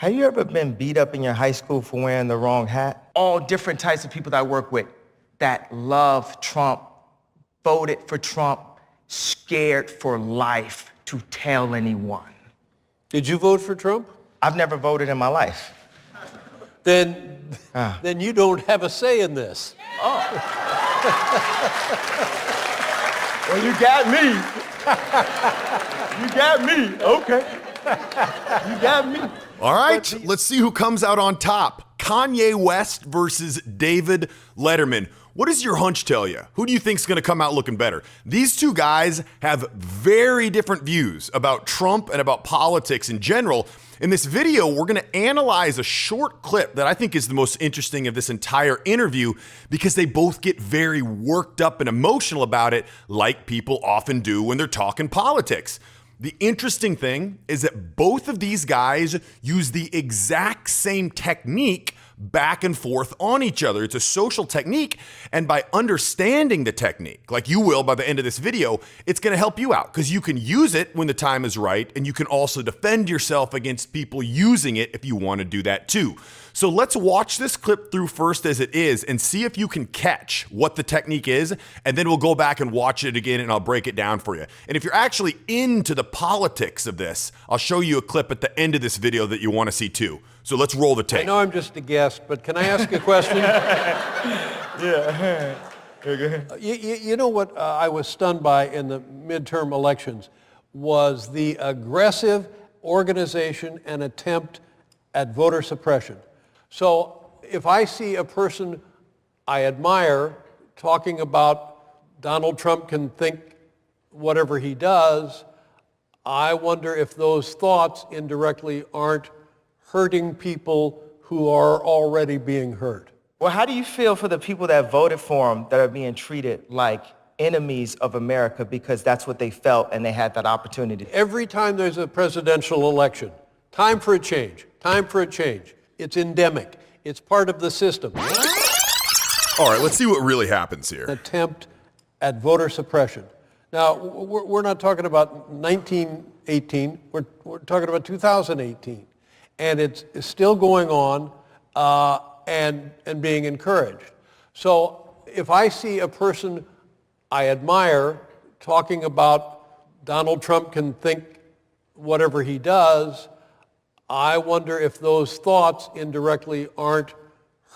Have you ever been beat up in your high school for wearing the wrong hat? All different types of people that I work with that love Trump, voted for Trump, scared for life to tell anyone. Did you vote for Trump? I've never voted in my life. Then you don't have a say in this. Oh. Well, you got me. You got me. Okay. You got me. All right, let's see who comes out on top. Kanye West versus David Letterman. What does your hunch tell you? Who do you think is going to come out looking better? These two guys have very different views about Trump and about politics in general. In this video, we're going to analyze a short clip that I think is the most interesting of this entire interview because they both get very worked up and emotional about it, like people often do when they're talking politics. The interesting thing is that both of these guys use the exact same technique back and forth on each other. It's a social technique, and by understanding the technique, like you will by the end of this video, it's going to help you out because you can use it when the time is right, and you can also defend yourself against people using it if you want to do that too. So let's watch this clip through first as it is and see if you can catch what the technique is, and then we'll go back and watch it again and I'll break it down for you. And if you're actually into the politics of this, I'll show you a clip at the end of this video that you want to see too. So let's roll the tape. I know I'm just a guest, but can I ask a question? Yeah. Go ahead. You know what I was stunned by in the midterm elections was the aggressive organization and attempt at voter suppression. So if I see a person I admire talking about Donald Trump can think whatever he does, I wonder if those thoughts indirectly aren't hurting people who are already being hurt. Well, how do you feel for the people that voted for him that are being treated like enemies of America because that's what they felt and they had that opportunity? Every time there's a presidential election, time for a change, time for a change. It's endemic. It's part of the system. All right, let's see what really happens here. Attempt at voter suppression. Now, we're not talking about 1918, we're talking about 2018. And it's still going on and being encouraged. So if I see a person I admire talking about Donald Trump can think whatever he does, I wonder if those thoughts indirectly aren't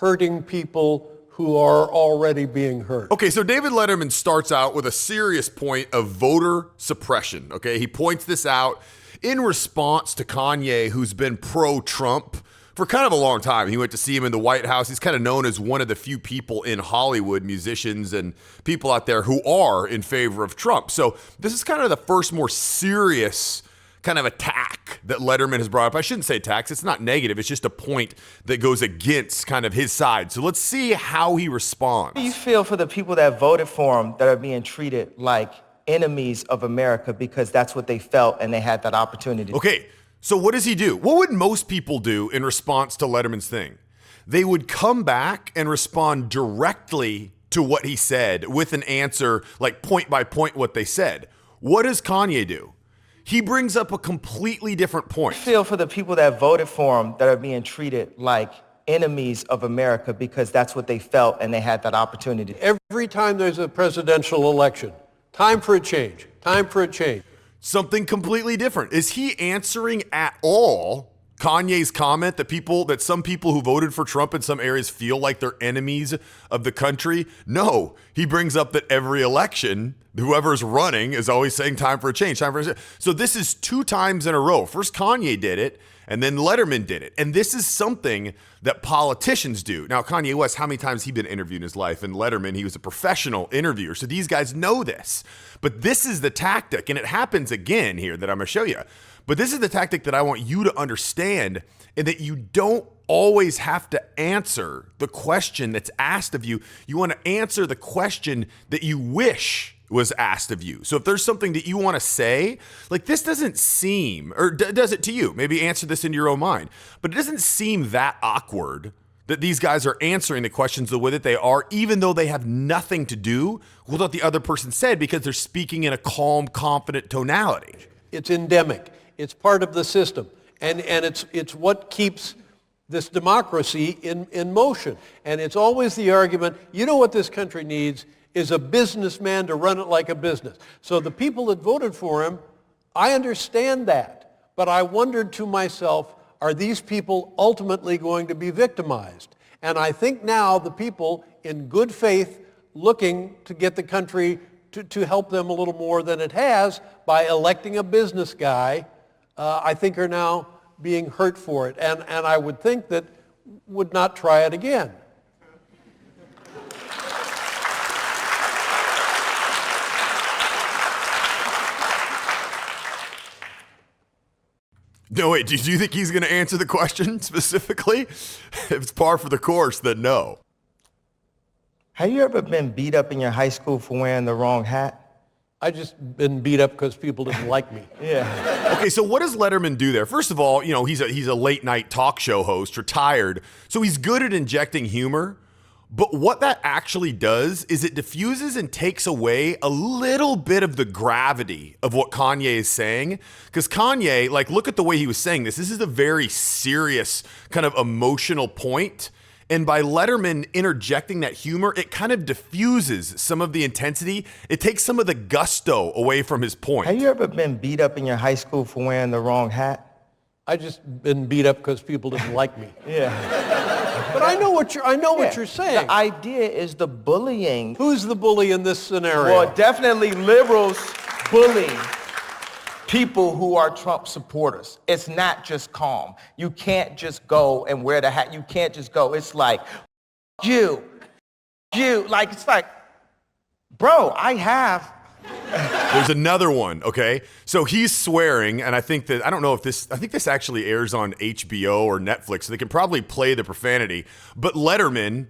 hurting people who are already being hurt. Okay, so David Letterman starts out with a serious point of voter suppression, okay? He points this out in response to Kanye, who's been pro-Trump for kind of a long time. He went to see him in the White House. He's kind of known as one of the few people in Hollywood, musicians and people out there who are in favor of Trump. So this is kind of the first more serious kind of attack that Letterman has brought up. I shouldn't say attacks. It's not negative. It's just a point that goes against kind of his side. So let's see how he responds. How do you feel for the people that voted for him that are being treated like enemies of America because that's what they felt and they had that opportunity? Okay, so what does he do? What would most people do in response to Letterman's thing? They would come back and respond directly to what he said with an answer, like point by point what they said. What does Kanye do? He brings up a completely different point. I feel for the people that voted for him that are being treated like enemies of America because that's what they felt and they had that opportunity. Every time there's a presidential election, time for a change, time for a change. Something completely different. Is he answering at all Kanye's comment that some people who voted for Trump in some areas feel like they're enemies of the country? No, he brings up that every election, whoever's running is always saying time for a change, time for a change. So this is 2 times in a row. First Kanye did it, and then Letterman did it. And this is something that politicians do. Now, Kanye West, how many times has he been interviewed in his life? And Letterman, he was a professional interviewer. So these guys know this. But this is the tactic, and it happens again here that I'm going to show you. But this is the tactic that I want you to understand, and that you don't always have to answer the question that's asked of you. You want to answer the question that you wish was asked of you. So if there's something that you want to say, like this doesn't seem, or does it to you? Maybe answer this in your own mind. But it doesn't seem that awkward that these guys are answering the questions the way that they are, even though they have nothing to do with what the other person said, because they're speaking in a calm, confident tonality. It's endemic. It's part of the system. And it's what keeps this democracy in motion. And it's always the argument, you know what this country needs is a businessman to run it like a business. So the people that voted for him, I understand that. But I wondered to myself, are these people ultimately going to be victimized? And I think now the people in good faith looking to get the country to help them a little more than it has by electing a business guy, I think are now being hurt for it. And I would think that would not try it again. No, wait, do you think he's going to answer the question specifically? If it's par for the course, then no. Have you ever been beat up in your high school for wearing the wrong hat? I just been beat up because people didn't like me. Yeah. Okay, so what does Letterman do there? First of all, he's a late night talk show host, retired, so he's good at injecting humor. But what that actually does is it diffuses and takes away a little bit of the gravity of what Kanye is saying. Because Kanye, look at the way he was saying this. This is a very serious kind of emotional point. And by Letterman interjecting that humor, it kind of diffuses some of the intensity. It takes some of the gusto away from his point. Have you ever been beat up in your high school for wearing the wrong hat? I just been beat up because people didn't like me. Yeah. But I know what you're saying. The idea is the bullying. Who's the bully in this scenario? Well, definitely liberals bully people who are Trump supporters. It's not just calm. You can't just go and wear the hat. You can't just go. It's like, you. It's like, bro, I have. There's another one, okay? So he's swearing, and I think this actually airs on HBO or Netflix, so they can probably play the profanity. But Letterman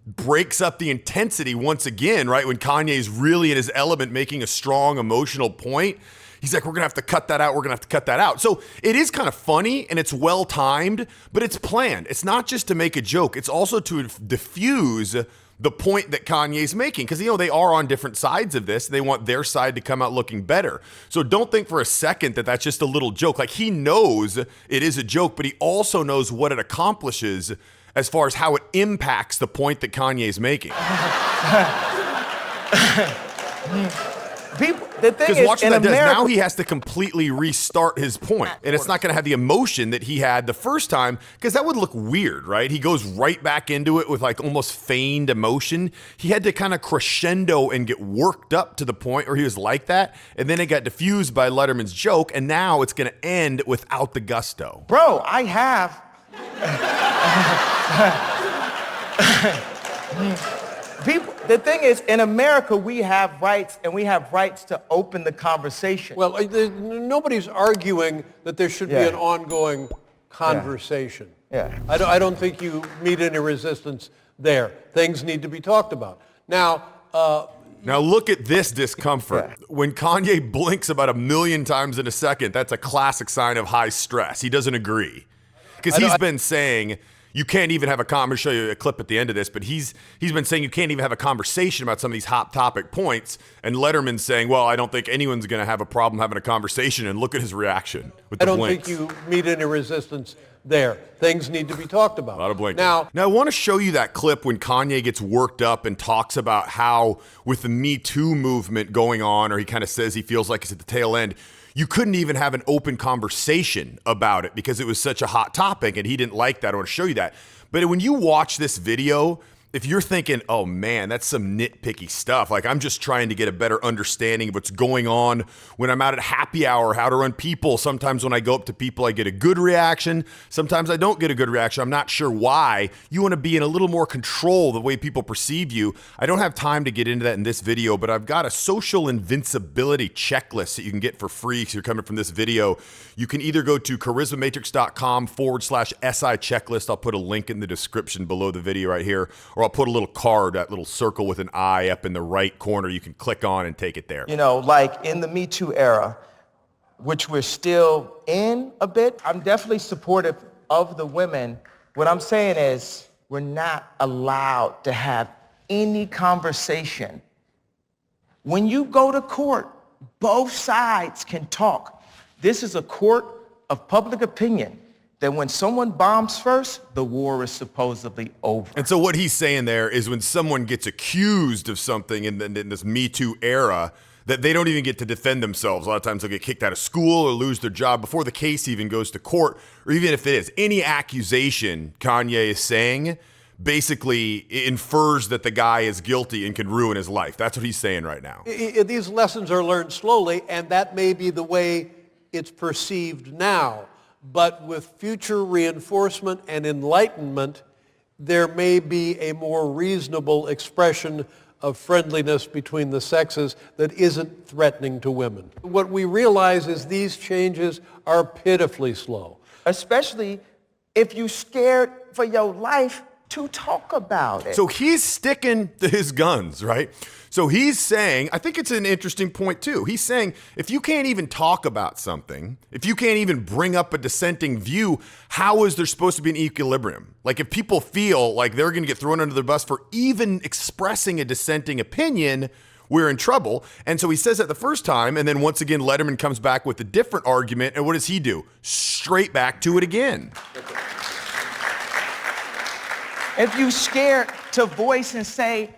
breaks up the intensity once again, right? When Kanye's really in his element making a strong emotional point. He's like, we're going to have to cut that out. We're going to have to cut that out. So it is kind of funny and it's well timed, but it's planned. It's not just to make a joke. It's also to diffuse the point that Kanye's making. Because, they are on different sides of this. They want their side to come out looking better. So don't think for a second that that's just a little joke. He knows it is a joke, but he also knows what it accomplishes as far as how it impacts the point that Kanye's making. The thing is, watch in what that America, does. Now he has to completely restart his point. And it's not going to have the emotion that he had the first time, because that would look weird, right? He goes right back into it with almost feigned emotion. He had to kind of crescendo and get worked up to the point where he was like that. And then it got diffused by Letterman's joke. And now it's going to end without the gusto. bro, I have. The thing is, in America, we have rights, and we have rights to open the conversation. Well, nobody's arguing that there should be an ongoing conversation. Yeah. I don't think you meet any resistance there. Things need to be talked about. Now Look at this discomfort. Yeah. When Kanye blinks about 1 million times in a second, that's a classic sign of high stress. He doesn't agree. Because he's been saying you can't even have a I'm going to show you a clip at the end of this, but he's been saying you can't even have a conversation about some of these hot topic points, and Letterman's saying, well, I don't think anyone's going to have a problem having a conversation, and look at his reaction with the blinks. I don't think you meet any resistance there. Things need to be talked about. A lot of blinking. Now, I want to show you that clip when Kanye gets worked up and talks about how with the Me Too movement going on, or he kind of says he feels like it's at the tail end, you couldn't even have an open conversation about it because it was such a hot topic, and he didn't like that. I want to show you that. But when you watch this video, if you're thinking, oh man, that's some nitpicky stuff, I'm just trying to get a better understanding of what's going on when I'm out at happy hour, how to run people. Sometimes when I go up to people, I get a good reaction. Sometimes I don't get a good reaction. I'm not sure why. You want to be in a little more control of the way people perceive you. I don't have time to get into that in this video, but I've got a social invincibility checklist that you can get for free if you're coming from this video. You can either go to charismamatrix.com/SI checklist. I'll put a link in the description below the video right here. Or I'll put a little card, that little circle with an eye up in the right corner. You can click on and take it there. In the Me Too era, which we're still in a bit, I'm definitely supportive of the women. What I'm saying is we're not allowed to have any conversation. When you go to court, both sides can talk. This is a court of public opinion that when someone bombs first, the war is supposedly over. And so what he's saying there is when someone gets accused of something in this Me Too era, that they don't even get to defend themselves. A lot of times they'll get kicked out of school or lose their job before the case even goes to court, or even if it is. Any accusation Kanye is saying basically infers that the guy is guilty and can ruin his life. That's what he's saying right now. These lessons are learned slowly, and that may be the way it's perceived now. But with future reinforcement and enlightenment, there may be a more reasonable expression of friendliness between the sexes that isn't threatening to women. What we realize is these changes are pitifully slow. Especially if you're scared for your life to talk about it. So he's sticking to his guns, right? So he's saying, I think it's an interesting point too. He's saying, if you can't even talk about something, if you can't even bring up a dissenting view, how is there supposed to be an equilibrium? Like if people feel like they're going to get thrown under the bus for even expressing a dissenting opinion, we're in trouble. And so he says that the first time, and then once again, Letterman comes back with a different argument, and what does he do? Straight back to it again. If you're scared to voice and say,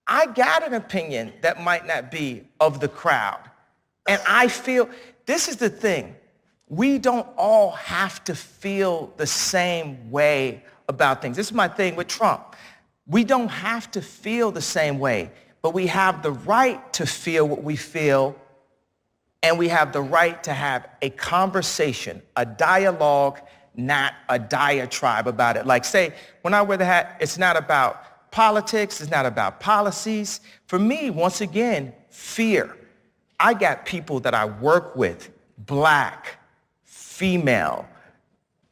I got an opinion that might not be of the crowd. And I feel, this is the thing, we don't all have to feel the same way about things. This is my thing with Trump. We don't have to feel the same way, but we have the right to feel what we feel, and we have the right to have a conversation, a dialogue, not a diatribe about it. Like say, when I wear the hat, it's not about politics, it's not about policies. For me, once again, fear. I got people that I work with, black, female,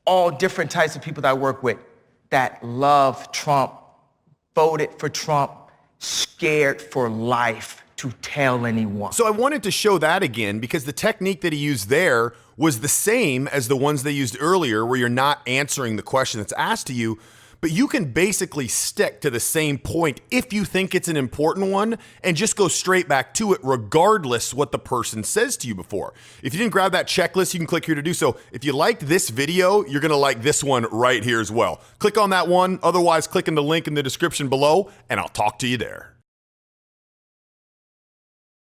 all different types of people that I work with that love Trump, voted for Trump, scared for life to tell anyone. So I wanted to show that again because the technique that he used there was the same as the ones they used earlier where you're not answering the question that's asked to you, but you can basically stick to the same point if you think it's an important one and just go straight back to it regardless what the person says to you before. If you didn't grab that checklist, you can click here to do so. If you liked this video, you're gonna like this one right here as well. Click on that one, otherwise click on the link in the description below and I'll talk to you there.